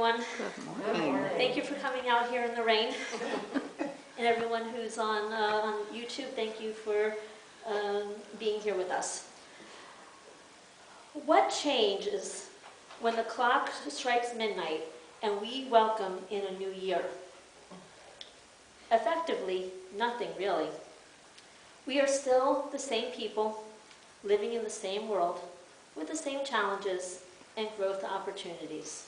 everyone. Good morning. Thank you for coming out here in the rain. And everyone who's on YouTube, thank you for being here with us. What changes when the clock strikes midnight and we welcome in a new year? Effectively, nothing really. We are still the same people, living in the same world, with the same challenges and growth opportunities.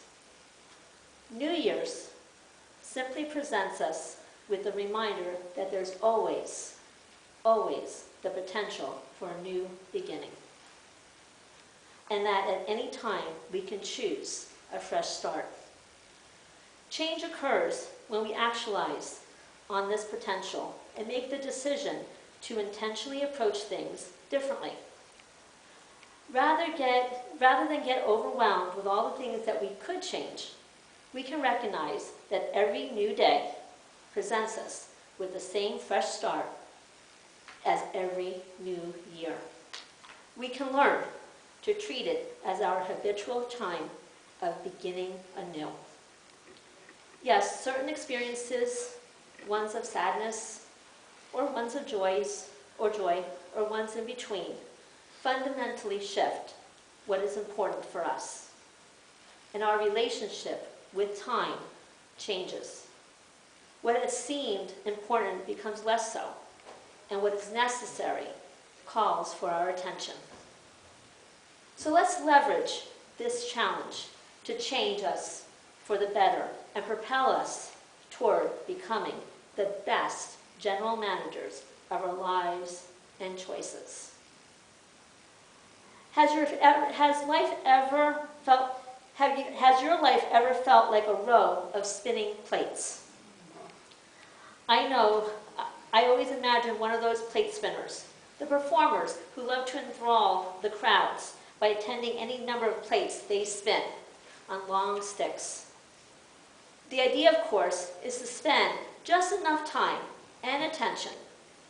New Year's simply presents us with the reminder that there's always, always the potential for a new beginning. And that at any time we can choose a fresh start. Change occurs when we actualize on this potential and make the decision to intentionally approach things differently. Rather than get overwhelmed with all the things that we could change, we can recognize that every new day presents us with the same fresh start as every new year. We can learn to treat it as our habitual time of beginning anew. Yes, certain experiences, ones of sadness, or ones of joy, or ones in between, fundamentally shift what is important for us. And our relationship with time changes. What has seemed important becomes less so, and what is necessary calls for our attention. So let's leverage this challenge to change us for the better and propel us toward becoming the best general managers of our lives and choices. Has your life ever felt like a row of spinning plates? I know, I always imagine one of those plate spinners, the performers who love to enthrall the crowds by attending any number of plates they spin on long sticks. The idea, of course, is to spend just enough time and attention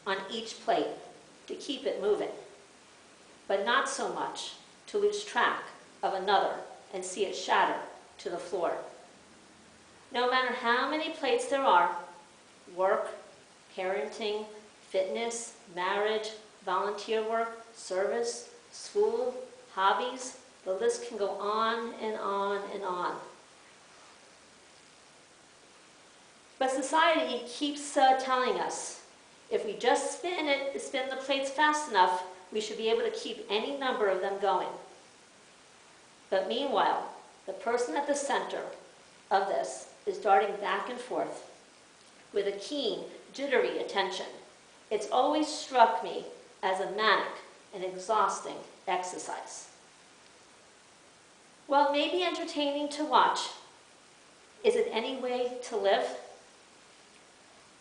on each plate to keep it moving, but not so much to lose track of another and see it shatter to the floor. No matter how many plates there are, work, parenting, fitness, marriage, volunteer work, service, school, hobbies, the list can go on and on and on. But society keeps telling us, if we just spin the plates fast enough, we should be able to keep any number of them going. But meanwhile, the person at the center of this is darting back and forth with a keen, jittery attention. It's always struck me as a manic and exhausting exercise. While it may be entertaining to watch, is it any way to live?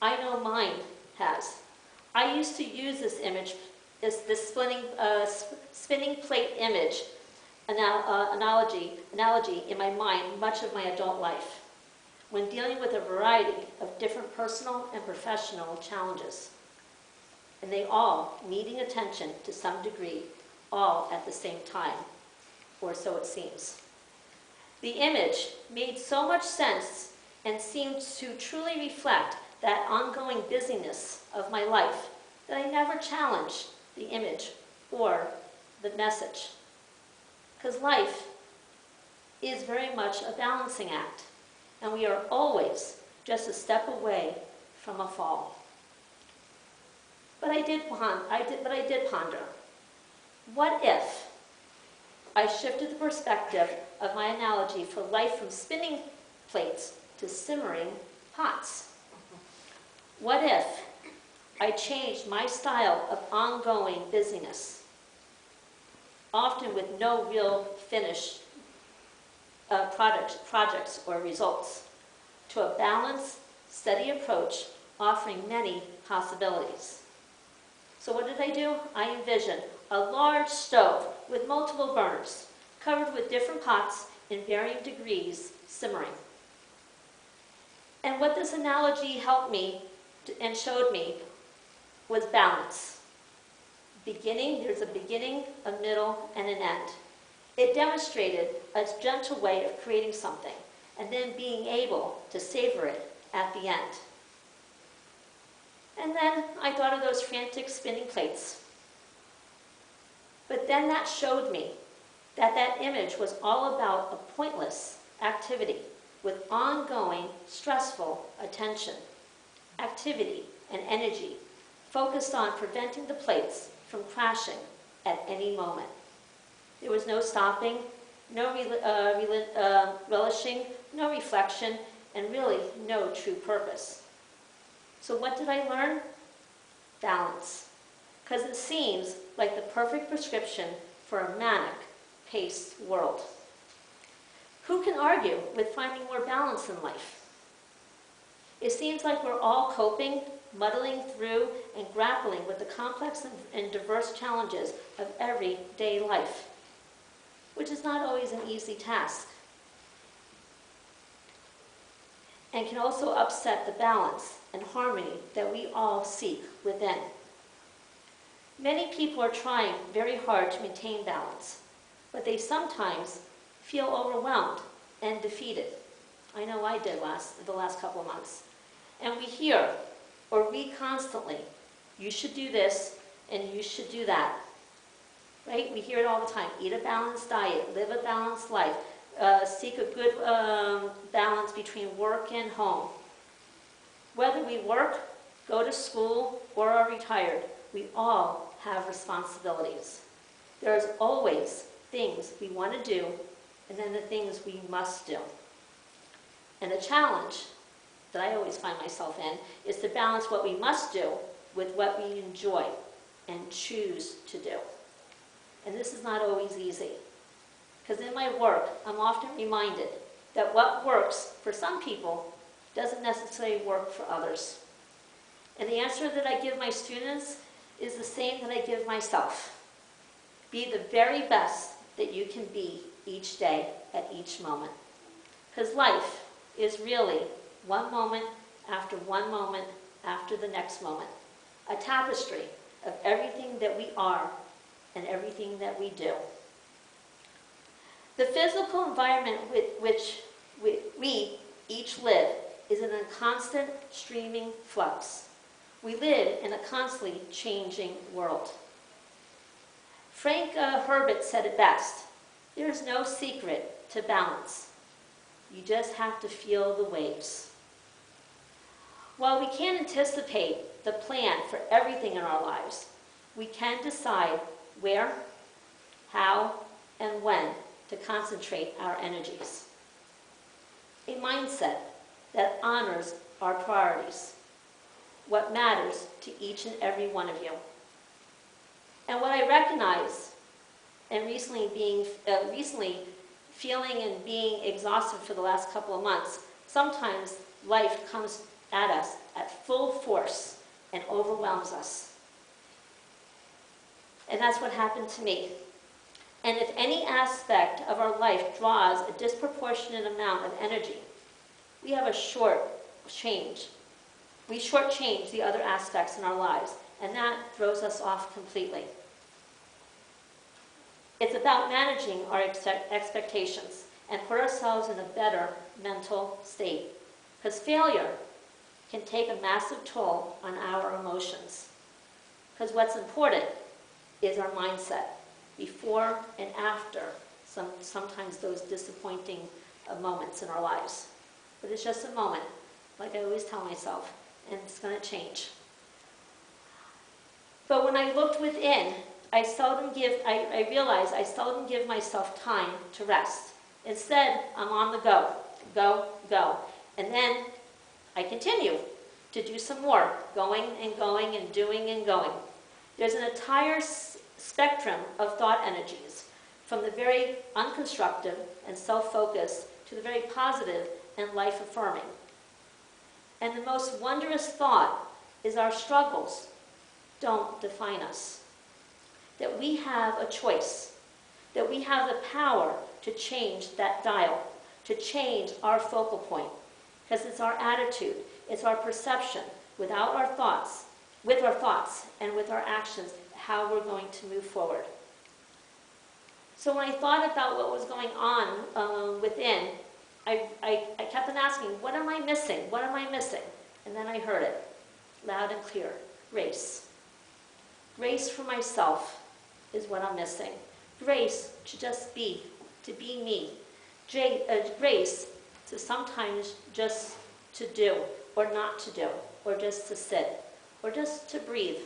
I know mine has. I used to use this image, this spinning plate image analogy in my mind much of my adult life when dealing with a variety of different personal and professional challenges. And they all needing attention to some degree, all at the same time, or so it seems. The image made so much sense and seemed to truly reflect that ongoing busyness of my life that I never challenged the image or the message. Because life is very much a balancing act, and we are always just a step away from a fall. But I did ponder, what if I shifted the perspective of my analogy for life from spinning plates to simmering pots? What if I changed my style of ongoing busyness, often with no real finished projects or results, to a balanced, steady approach offering many possibilities? So what did I do? I envisioned a large stove with multiple burners, covered with different pots in varying degrees simmering. And what this analogy helped me and showed me was balance. There's a beginning, a middle, and an end. It demonstrated a gentle way of creating something and then being able to savor it at the end. And then I thought of those frantic spinning plates. But then that showed me that that image was all about a pointless activity with ongoing, stressful attention, activity, and energy focused on preventing the plates from crashing at any moment. There was no stopping, no relishing, no reflection, and really no true purpose. So what did I learn? Balance. Because it seems like the perfect prescription for a manic-paced world. Who can argue with finding more balance in life? It seems like we're all coping, muddling through, and grappling with the complex and diverse challenges of everyday life, which is not always an easy task, and can also upset the balance and harmony that we all seek within. Many people are trying very hard to maintain balance, but they sometimes feel overwhelmed and defeated. I know I did the last couple of months. And we hear or read constantly, you should do this and you should do that. Right? We hear it all the time. Eat a balanced diet, live a balanced life, seek a good balance between work and home. Whether we work, go to school, or are retired, we all have responsibilities. There's always things we want to do, and then the things we must do. And the challenge that I always find myself in is to balance what we must do with what we enjoy and choose to do. And this is not always easy, because in my work, I'm often reminded that what works for some people doesn't necessarily work for others. And the answer that I give my students is the same that I give myself. Be the very best that you can be each day at each moment. Because life is really one moment after the next moment. A tapestry of everything that we are and everything that we do. The physical environment with which we each live is in a constant streaming flux. We live in a constantly changing world. Frank Herbert said it best. There is no secret to balance. You just have to feel the waves. While we can't anticipate the plan for everything in our lives, we can decide where, how, and when to concentrate our energies. A mindset that honors our priorities, what matters to each and every one of you. And what I recognize, and recently feeling and being exhausted for the last couple of months, sometimes life comes at us at full force and overwhelms us. And that's what happened to me. And if any aspect of our life draws a disproportionate amount of energy, we have a shortchange. We shortchange the other aspects in our lives, and that throws us off completely. It's about managing our expectations and put ourselves in a better mental state, because failure can take a massive toll on our emotions. Because what's important is our mindset before and after sometimes those disappointing moments in our lives. But it's just a moment, like I always tell myself, and it's going to change. But when I looked within, I realized I seldom give myself time to rest. Instead, I'm on the go, go. And then I continue to do some more, going and going and doing and going. There's an entire spectrum of thought energies, from the very unconstructive and self-focused to the very positive and life-affirming. And the most wondrous thought is our struggles don't define us. That we have a choice, that we have the power to change that dial, to change our focal point, because it's our attitude, it's our perception, with our thoughts and with our actions, how we're going to move forward. So when I thought about what was going on within, I kept on asking, what am I missing? What am I missing? And then I heard it, loud and clear, grace. Grace for myself is what I'm missing. Grace to just be, to be me. Grace to sometimes just to do, or not to do, or just to sit, or just to breathe.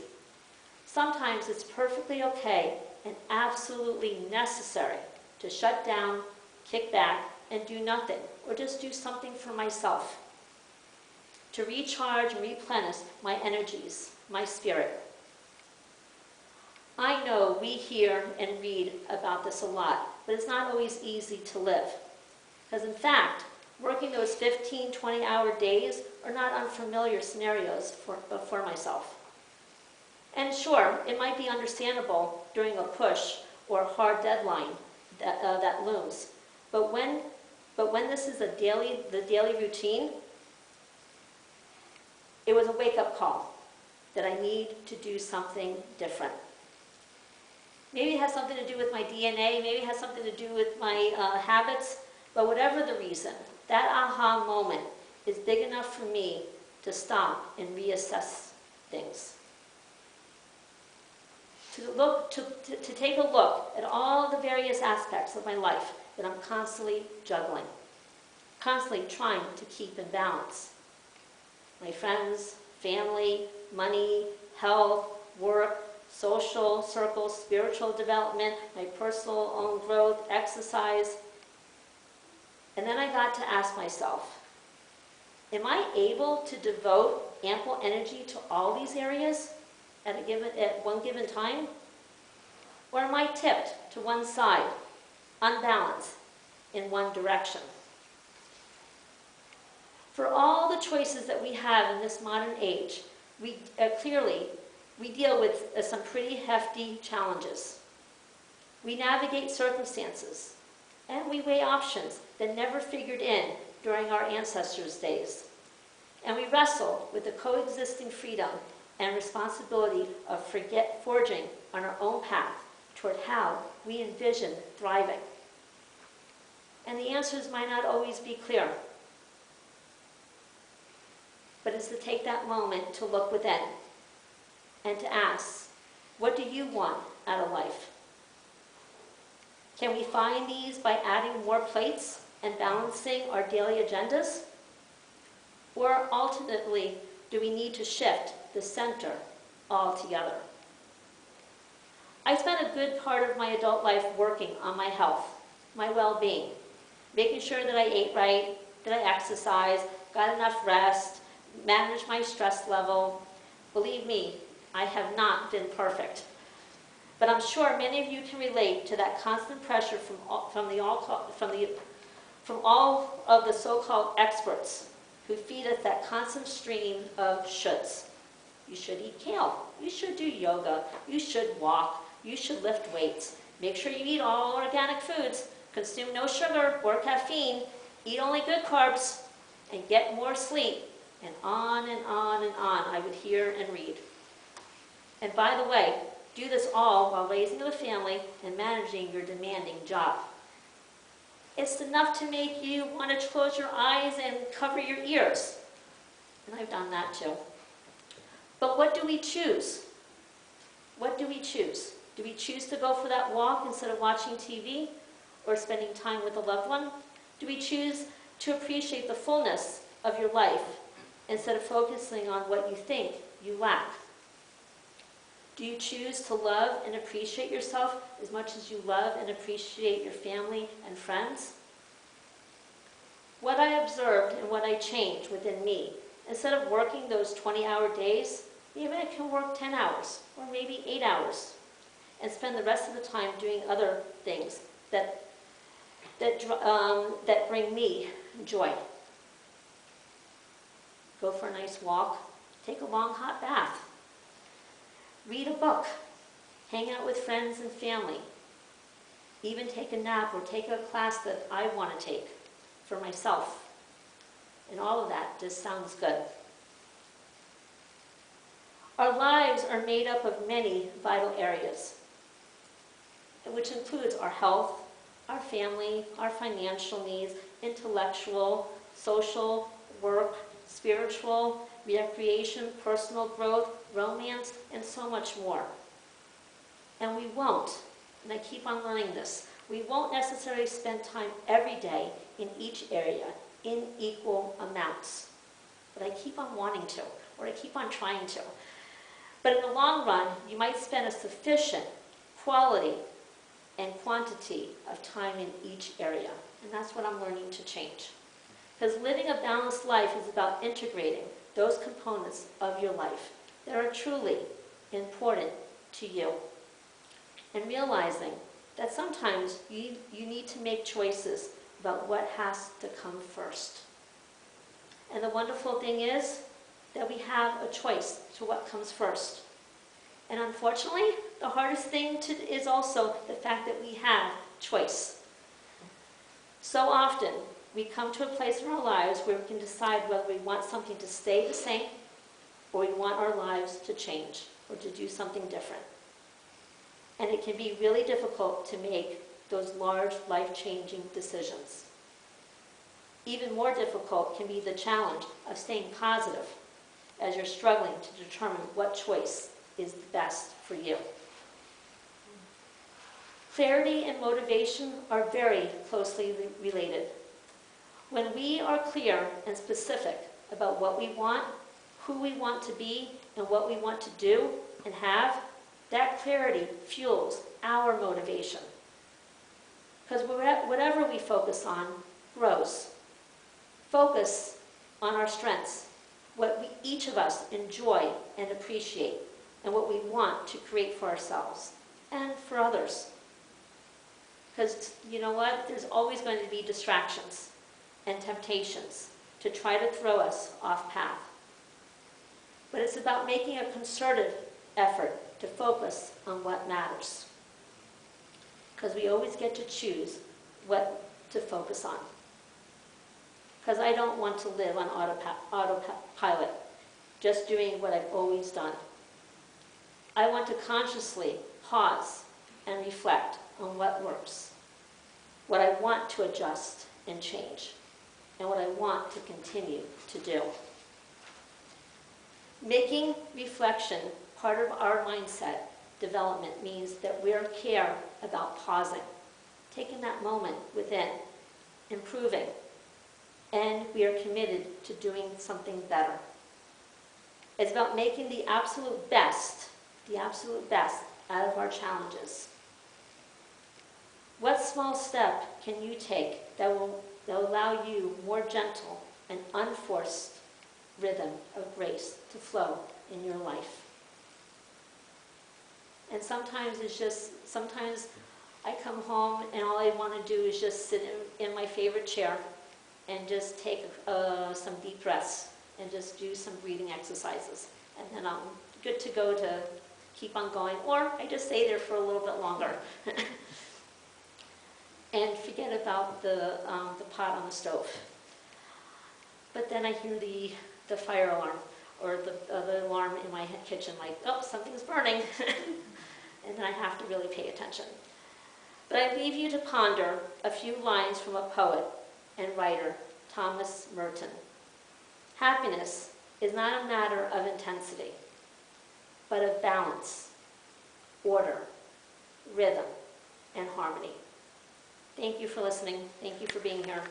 Sometimes it's perfectly okay and absolutely necessary to shut down, kick back, and do nothing, or just do something for myself, to recharge and replenish my energies, my spirit. I know we hear and read about this a lot, but it's not always easy to live. Because in fact, working those 15, 20-hour days are not unfamiliar scenarios for myself. And sure, it might be understandable during a push or a hard deadline that looms. But when this is the daily routine, it was a wake-up call that I need to do something different. Maybe it has something to do with my DNA, maybe it has something to do with my habits, but whatever the reason, that aha moment is big enough for me to stop and reassess things. To take a look at all the various aspects of my life that I'm constantly juggling, constantly trying to keep in balance. My friends, family, money, health, work, social circles, spiritual development, my personal own growth, exercise. And then I got to ask myself, am I able to devote ample energy to all these areas at one given time? Or am I tipped to one side, unbalanced, in one direction? For all the choices that we have in this modern age, we deal with some pretty hefty challenges. We navigate circumstances, and we weigh options that never figured in during our ancestors' days. And we wrestle with the coexisting freedom and responsibility of forging on our own path toward how we envision thriving. And the answers might not always be clear, but it's to take that moment to look within and to ask, what do you want out of life? Can we find these by adding more plates and balancing our daily agendas? Or ultimately, do we need to shift the center altogether? I spent a good part of my adult life working on my health, my well-being, making sure that I ate right, that I exercised, got enough rest, managed my stress level. Believe me, I have not been perfect. But I'm sure many of you can relate to that constant pressure from all of the so-called experts who feed us that constant stream of shoulds. You should eat kale. You should do yoga. You should walk. You should lift weights. Make sure you eat all organic foods. Consume no sugar or caffeine. Eat only good carbs. And get more sleep. And on and on and on I would hear and read. And by the way, do this all while raising a family and managing your demanding job. It's enough to make you want to close your eyes and cover your ears. And I've done that too. But what do we choose? What do we choose? Do we choose to go for that walk instead of watching TV or spending time with a loved one? Do we choose to appreciate the fullness of your life instead of focusing on what you think you lack? Do you choose to love and appreciate yourself as much as you love and appreciate your family and friends? What I observed and what I changed within me, instead of working those 20-hour days, maybe I can work 10 hours or maybe 8 hours and spend the rest of the time doing other things that bring me joy. Go for a nice walk, take a long hot bath, read a book, hang out with friends and family, even take a nap or take a class that I want to take for myself. And all of that just sounds good. Our lives are made up of many vital areas, which includes our health, our family, our financial needs, intellectual, social, work, spiritual, recreation, personal growth, romance, and so much more. And we won't, and I keep on learning this, we won't necessarily spend time every day in each area in equal amounts. But I keep on wanting to, or I keep on trying to. But in the long run, you might spend a sufficient quality and quantity of time in each area. And that's what I'm learning to change. Because living a balanced life is about integrating those components of your life that are truly important to you. And realizing that sometimes you need to make choices about what has to come first. And the wonderful thing is that we have a choice to what comes first. And unfortunately, the hardest thing is also the fact that we have choice. So often, we come to a place in our lives where we can decide whether we want something to stay the same or we want our lives to change or to do something different. And it can be really difficult to make those large, life-changing decisions. Even more difficult can be the challenge of staying positive as you're struggling to determine what choice is the best for you. Clarity and motivation are very closely related. When we are clear and specific about what we want, who we want to be, and what we want to do and have, that clarity fuels our motivation. Because whatever we focus on grows. Focus on our strengths, what each of us enjoy and appreciate, and what we want to create for ourselves and for others. Because you know what? There's always going to be distractions and temptations to try to throw us off path. But it's about making a concerted effort to focus on what matters. Because we always get to choose what to focus on. Because I don't want to live on autopilot, just doing what I've always done. I want to consciously pause and reflect on what works, what I want to adjust and change, and what I want to continue to do. Making reflection part of our mindset development means that we care about pausing, taking that moment within, improving, and we are committed to doing something better. It's about making the absolute best out of our challenges. What small step can you take that will allow you more gentle and unforced rhythm of grace to flow in your life? And sometimes I come home and all I want to do is just sit in my favorite chair and just take some deep breaths and just do some breathing exercises. And then I'm good to go to keep on going, or I just stay there for a little bit longer. And forget about the pot on the stove. But then I hear the fire alarm, or the alarm in my kitchen, like, oh, something's burning. And then I have to really pay attention. But I leave you to ponder a few lines from a poet and writer, Thomas Merton. Happiness is not a matter of intensity, but of balance, order, rhythm, and harmony. Thank you for listening. Thank you for being here.